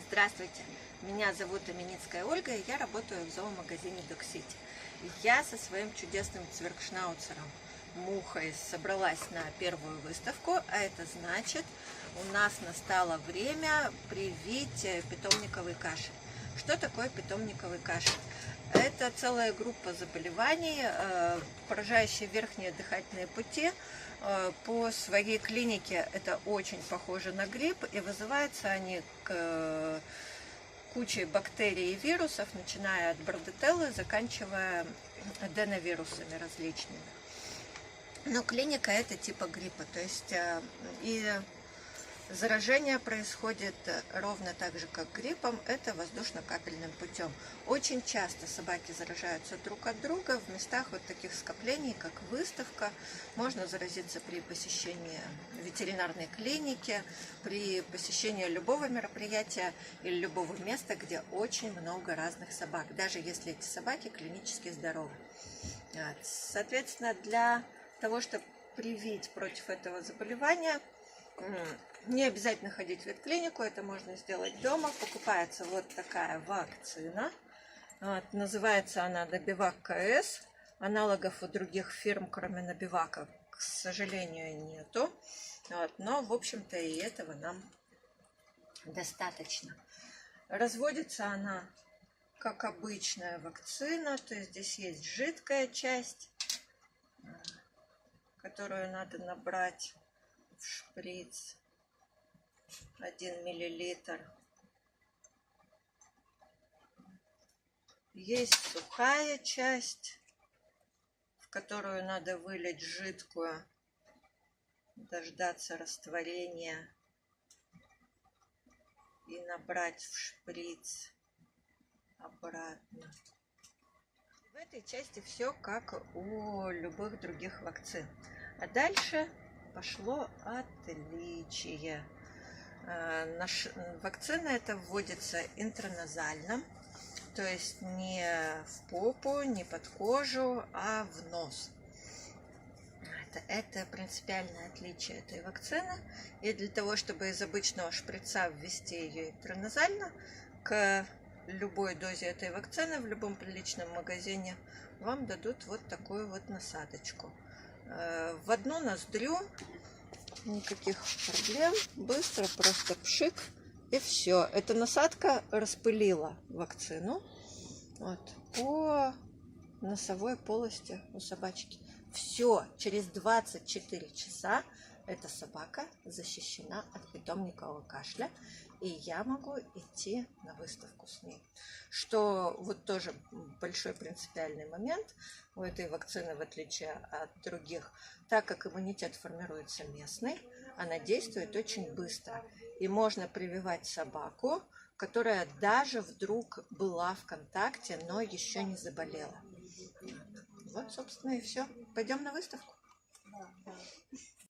Здравствуйте, меня зовут Именицкая Ольга, и я работаю в зоомагазине Dog City. Я со своим чудесным цверкшнауцером Мухой собралась на первую выставку, а это значит, у нас настало время привить питомниковый кашель. Что такое питомниковый кашель? Это целая группа заболеваний, поражающие верхние дыхательные пути. По своей клинике это очень похоже на грипп, и вызываются они кучей бактерий и вирусов, начиная от бордетеллы, заканчивая аденовирусами различными. Но клиника это типа гриппа, то есть и заражение происходит ровно так же, как гриппом, это воздушно-капельным путем. Очень часто собаки заражаются друг от друга в местах вот таких скоплений, как выставка. Можно заразиться при посещении ветеринарной клиники, при посещении любого мероприятия или любого места, где очень много разных собак, даже если эти собаки клинически здоровы. Соответственно, для того, чтобы привить против этого заболевания, не обязательно ходить в ветклинику, это можно сделать дома. Покупается вот такая вакцина. Называется она Набивак КС. Аналогов у других фирм, кроме Набивака, к сожалению, нету. Но, в общем-то, и этого нам достаточно. Разводится она как обычная вакцина, то есть здесь есть жидкая часть, которую надо набрать в шприц 1 миллилитр. Есть сухая часть, в которую надо вылить жидкую, дождаться растворения и набрать в шприц обратно. В этой части все как у любых других вакцин. А дальше пошло отличие. Вакцина эта вводится интраназально, то есть не в попу, не под кожу, а в нос. Это принципиальное отличие этой вакцины. И для того, чтобы из обычного шприца ввести ее интраназально, к любой дозе этой вакцины в любом приличном магазине вам дадут вот такую вот насадочку. В одну ноздрю, никаких проблем, быстро, просто пшик, и все. Эта насадка распылила вакцину по носовой полости у собачки. Все, через 24 часа эта собака защищена от питомникового кашля, и я могу идти на выставку с ней. Что вот тоже большой принципиальный момент у этой вакцины, в отличие от других, так как иммунитет формируется местный, она действует очень быстро. И можно прививать собаку, которая даже вдруг была в контакте, но еще не заболела. Вот, собственно, и все. Пойдем на выставку.